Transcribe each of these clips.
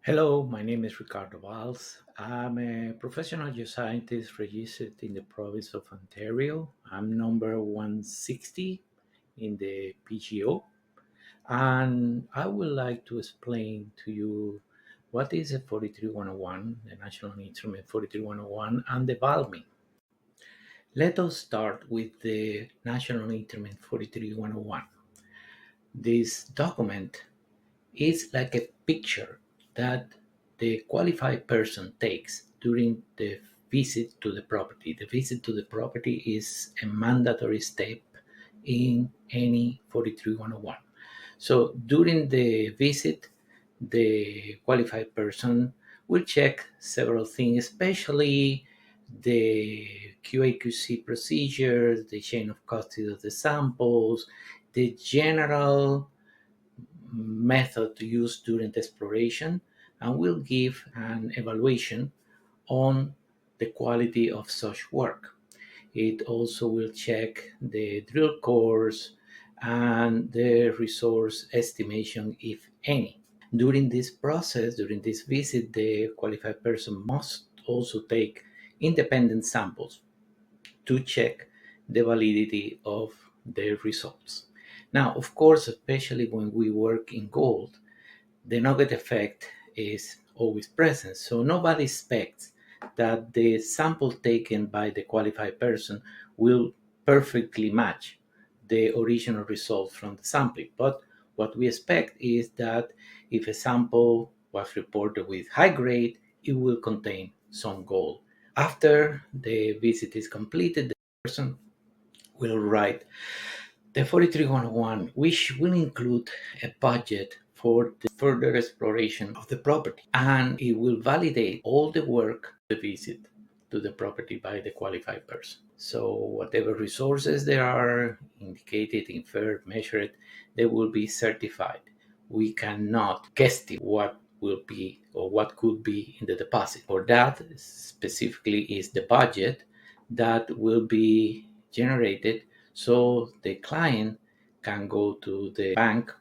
Hello, my name is Ricardo Valls. I'm a professional geoscientist registered in the province of Ontario. I'm number 160 in the PGO, and I would like to explain to you what is a 43101, the National Instrument 43101, and the Valmin. Let us start with the National Instrument 43101. This document is like a picture that the qualified person takes during the visit to the property. The visit to the property is a mandatory step in any 43101. So during the visit, the qualified person will check several things, especially the QAQC procedures, the chain of custody of the samples, the general method used during the exploration, and will give an evaluation on the quality of such work. It also will check the drill cores and the resource estimation, if any. During this process, during this visit, the qualified person must also take independent samples to check the validity of their results. Now, of course, especially when we work in gold, the nugget effect is always present. So nobody expects that the sample taken by the qualified person will perfectly match the original result from the sampling. But what we expect is that if a sample was reported with high grade, it will contain some gold. After the visit is completed, the person will write the 4301, which will include a budget for the further exploration of the property, and it will validate all the work, the visit to the property by the qualified person. So whatever resources there are indicated, inferred, measured, they will be certified. We cannot guesstimate what will be or what could be in the deposit. For that specifically is the budget that will be generated, so the client can go to the bank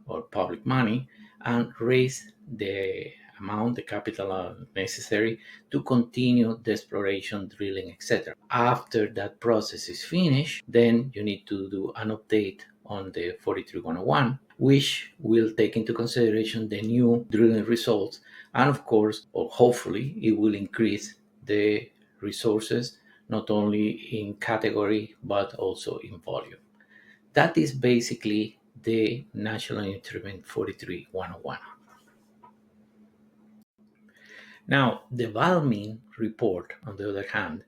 or public money and raise the amount, the capital necessary to continue the exploration, drilling, etc. After that process is finished, then you need to do an update on the 43101, which will take into consideration the new drilling results, and of course, or hopefully, it will increase the resources not only in category but also in volume. That is basically the National Instrument 43101. Now, the Valmin report, on the other hand,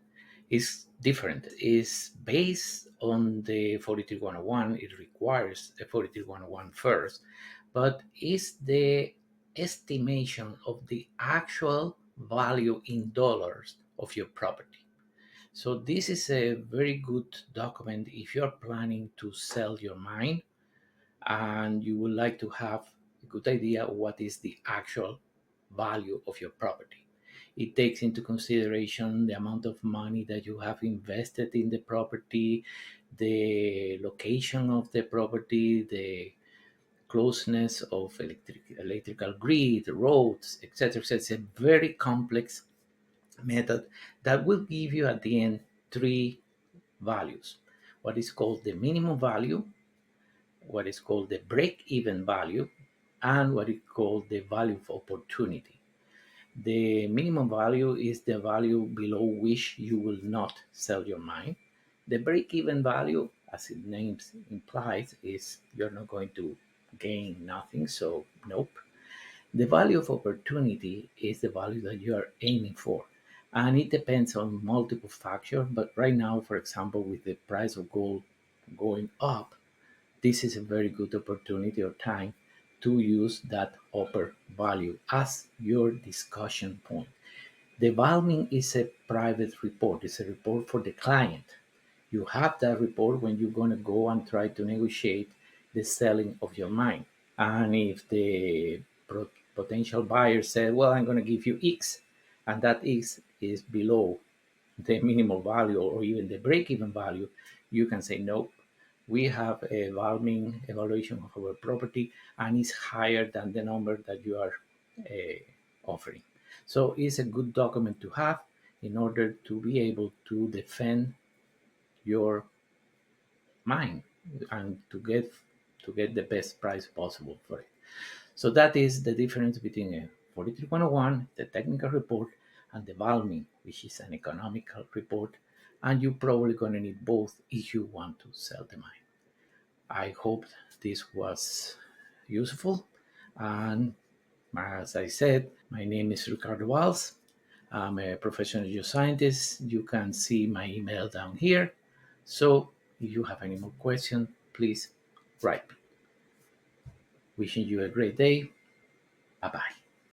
is different. It's based on the 43101. It requires a 43101 first, but is the estimation of the actual value in dollars of your property. So this is a very good document if you're planning to sell your mine and you would like to have a good idea of what is the actual value of your property. It takes into consideration the amount of money that you have invested in the property, the location of the property, the closeness of electrical grid, roads, etc. It's a very complex method that will give you at the end three values: what is called the minimum value, what is called the break-even value, and what is called the value of opportunity. The minimum value is the value below which you will not sell your mine. The break-even value, as its name implies, is you're not going to gain nothing, so nope. The value of opportunity is the value that you are aiming for. And it depends on multiple factors, but right now, for example, with the price of gold going up, this is a very good opportunity or time to use that upper value as your discussion point. The Valmin is a private report, it's a report for the client. You have that report when you're going to go and try to negotiate the selling of your mine. And if the potential buyer said, well, I'm going to give you X, and that X is below the minimal value or even the break-even value, you can say, no, we have a Valmin evaluation of our property and it's higher than the number that you are offering. So it's a good document to have in order to be able to defend your mine and to get the best price possible for it. So that is the difference between a 43101, the technical report, and the Valmin, which is an economical report. And you're probably going to need both if you want to sell the mine. I hope this was useful. And as I said, my name is Ricardo Valls. I'm a professional geoscientist. You can see my email down here. So if you have any more questions, please write me. Wishing you a great day. Bye bye.